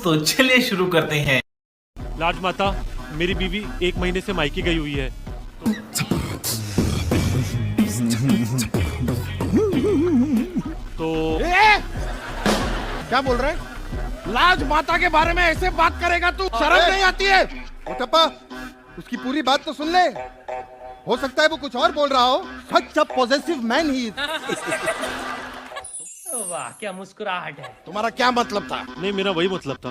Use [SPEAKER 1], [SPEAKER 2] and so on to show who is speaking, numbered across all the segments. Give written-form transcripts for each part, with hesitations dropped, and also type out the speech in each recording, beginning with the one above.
[SPEAKER 1] तो चलिए शुरू करते हैं।
[SPEAKER 2] राजमाता, मेरी बीवी 1 महीने से मायके गई हुई है। तो
[SPEAKER 3] क्या बोल रहे हैं? लाज माता के बारे में ऐसे बात करेगा तू? शर्म नहीं आती है?
[SPEAKER 4] मोटप्पा, उसकी पूरी बात तो सुन ले। हो सकता है वो कुछ और बोल रहा हो। सच अ पॉजेसिव मैन ही।
[SPEAKER 5] वाह क्या मुस्कुराहट है।
[SPEAKER 3] तुम्हारा क्या मतलब था?
[SPEAKER 2] नहीं, मेरा वही मतलब था।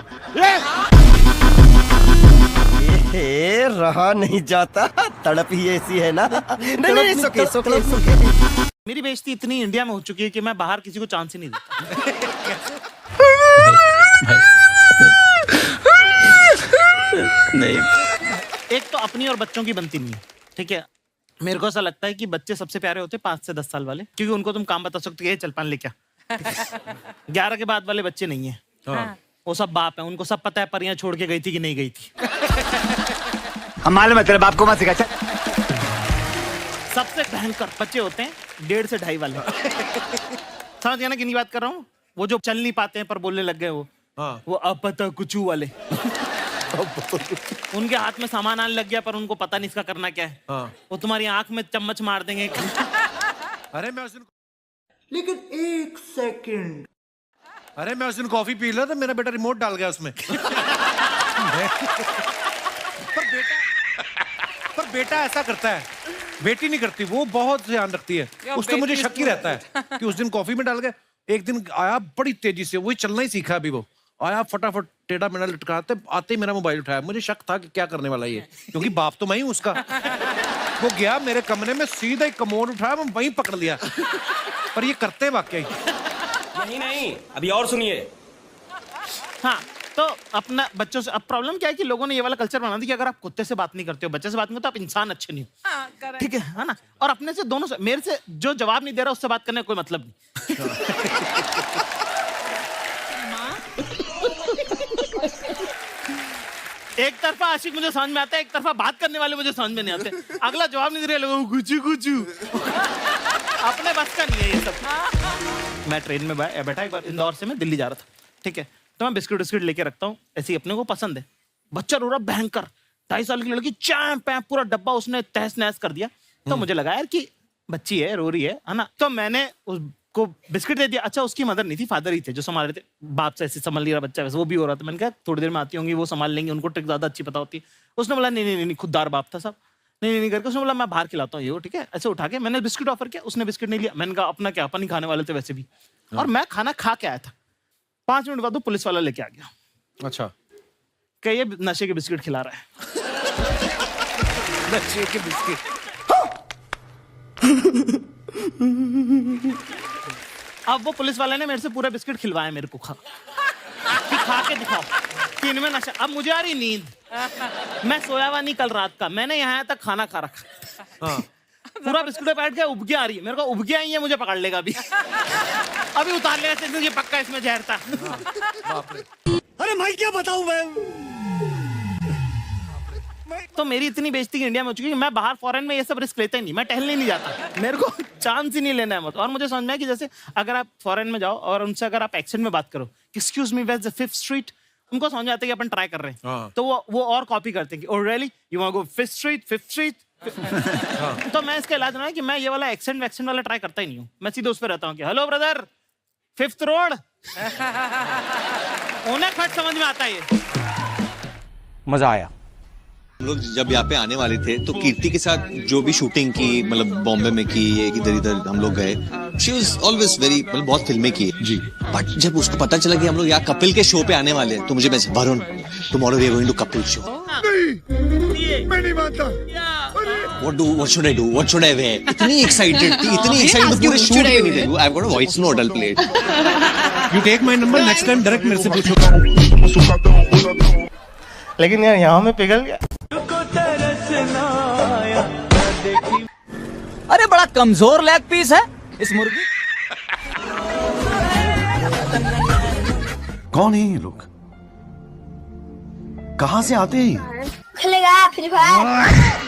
[SPEAKER 6] ये रहा नहीं जाता, तड़प ही ऐसी है ना। नहीं, सुके।
[SPEAKER 7] मेरी बेइज्जती इतनी इंडिया में हो चुकी है कि मैं बाहर किसी को चांस ही नहीं देता।
[SPEAKER 1] नहीं,
[SPEAKER 7] एक तो अपनी और बच्चों की बनती नहीं है, ठीक है। मेरे को ऐसा लगता है कि बच्चे सबसे प्यारे होते हैं 5 से 10 साल वाले, क्योंकि उनको तुम काम बता सकते हो, चल पान ले क्या। 11 के बाद वाले बच्चे नहीं है। हाँ। वो सब बाप है, उनको सब पता है परियां छोड़ के गई थी कि नहीं गई थी।
[SPEAKER 6] हम मालूम है तेरे बाप को मत सिखा।
[SPEAKER 7] सबसे भयंकर बच्चे होते हैं 1.5 से 2.5 वाले। समझ गया ना कितनी बात कर रहा हूँ? वो जो चल नहीं पाते हैं पर बोलने लग गए वो अब पता कुछ वाले। उनके हाथ में सामान आने लग गया पर उनको पता नहीं इसका करना क्या है। वो तुम्हारी आंख में चम्मच मार देंगे।
[SPEAKER 3] अरे मैं उस दिन
[SPEAKER 6] लेकिन 1 सेकंड।
[SPEAKER 3] अरे मैं उस दिन कॉफी पी रहा था, मेरा बेटा रिमोट डाल गया उसमें। पर बेटा ऐसा करता है, बेटी नहीं करती। वो बहुत ध्यान रखती है। उससे मुझे शक ही रहता है कि उस दिन कॉफी में डाल गया। एक दिन आया बड़ी तेजी से, वही चलना ही सीखा अभी। वो आया फटाफट टेढ़ा मेढ़ा लटकाते आते ही मेरा मोबाइल उठाया। मुझे शक था कि क्या करने वाला ये, क्योंकि बाप तो मैं ही हूं उसका। वो गया मेरे कमरे में, सीधा ही कमोड उठाया, मैं वहीं पकड़ लिया। पर ये करते वाकई
[SPEAKER 5] नहीं, अभी और सुनिए।
[SPEAKER 7] हाँ, तो अपना बच्चों से अब प्रॉब्लम क्या है कि लोगों ने ये वाला कल्चर बना दिया कि अगर आप कुत्ते से बात नहीं करते हो, बच्चे से बात नहीं करते, आप इंसान अच्छे नहीं हो। ठीक है ना? और अपने से दोनों से, मेरे से जो जवाब नहीं दे रहा उससे बात करने का कोई मतलब नहीं। एक तरफा आशिक मुझे समझ में आता है, एक तरफा बात करने वाले मुझे समझ में नहीं आते। अगला जवाब नहीं दे रहे, लोगों गुचू अपने बस का नहीं है ये सब। मैं ट्रेन में बैठा एक बार, इंदौर से मैं दिल्ली जा रहा था, ठीक है। तो मैं बिस्किट लेके रखता हूँ, ऐसे ही अपने को पसंद है। बच्चा रो रहा भयंकर, 2.5 साल की लड़की, चैंप पूरा डब्बा उसने तहस नहस कर दिया। तो मुझे लगा यार कि बच्ची है, रो रही है ना। तो मैंने उसको बिस्किट दे दिया। अच्छा, उसकी मदर नहीं थी, फादर ही थे जो संभाल रहे थे। बाप से ऐसे संभाल लिया बच्चा, वैसे वो भी हो रहा था। मैंने कहा थोड़ी देर में आती होंगी, वो संभाल लेंगे, उनको ट्रिक ज्यादा अच्छी पता होती है। उसने बोला नहीं, खुददार बाप था सब। नहीं करके उसने बोला मैं बाहर खिलाता हूँ ये, ठीक है। ऐसे उठा के मैंने बिस्किट ऑफर किया, उसने बिस्किट नहीं लिया। मैंने कहा अपना क्या, अपन ही खाने वाले थे वैसे भी। और मैं खाना खा के आया था। 5 मिनट बाद वो पुलिस वाला लेके आ गया।
[SPEAKER 3] अच्छा,
[SPEAKER 7] क्या ये नशे के बिस्किट खिला रहा है?
[SPEAKER 3] नशे के बिस्किट।
[SPEAKER 7] अब वो पुलिस वाले ने मेरे से पूरा बिस्किट खिलवाया मेरे को। खा के दिखाओ कि इनमें नशा। अब मुझे आ रही नींद, मैं सोया हुआ नहीं कल रात का, मैंने यहाँ तक खाना खा रखा। पूरा बिस्कुट बैठ गया, उबकी आ रही है मेरे को। उबकी आई है, मुझे पकड़ लेगा अभी। अभी उतार लेगा, ये पक्का इसमें जहर था।
[SPEAKER 6] अरे मैं क्या बताऊं मैं।
[SPEAKER 7] तो मेरी इतनी बेइज्जती इंडिया में हो चुकी है कि मैं बाहर फॉरेन में ये सब रिस्क लेता ही नहीं। मैं टहलने नहीं जाता, मेरे को चांस ही नहीं लेना है मत। और मुझे समझ में है कि जैसे अगर आप फॉरेन में जाओ और उनसे अगर आप एक्सेंट में बात करो, excuse me where is the 5th street, उनको समझ में आता है कि अपन ट्राई कर रहे हैं। तो वो और कॉपी करते हैं कि oh really you want to go 5th street. तो मैं इसका इलाज ना है कि मैं ये वाला एक्सेंट वाला ट्राई करता ही नहीं हूँ। मैं सीधे उस पर रहता हूँ कि हेलो ब्रदर, 5th रोड। उन्हें खट समझ में आता है ये।
[SPEAKER 6] मजा आया।
[SPEAKER 8] हम लोग जब यहाँ पे आने वाले थे तो कीर्ति के साथ जो भी शूटिंग की, मतलब बॉम्बे में की, इधर हम लोग गए। शी वाज ऑलवेज वेरी, मतलब बहुत फिल्में की जी। बट जब उसको पता चला कि हम लोग यहाँ कपिल के शो पे आने वाले हैं, तो मुझे message, Varun tomorrow we are going to Kapil show.
[SPEAKER 4] मैं नहीं मानता।
[SPEAKER 8] What should I do? What should I wear? इतनी एक्साइटेड थी, पूरे शूट पे नहीं थे। I've got a voice note, I'll play it.
[SPEAKER 3] You take my number next time, direct मेरे से पूछो।
[SPEAKER 6] लेकिन यार यहाँ में पिघल गया।
[SPEAKER 9] अरे बड़ा कमजोर लेग पीस है इस मुर्गी।
[SPEAKER 6] कौन है ये लोग? कहाँ से आते हैं?
[SPEAKER 10] खेलेगा फ्री फायर।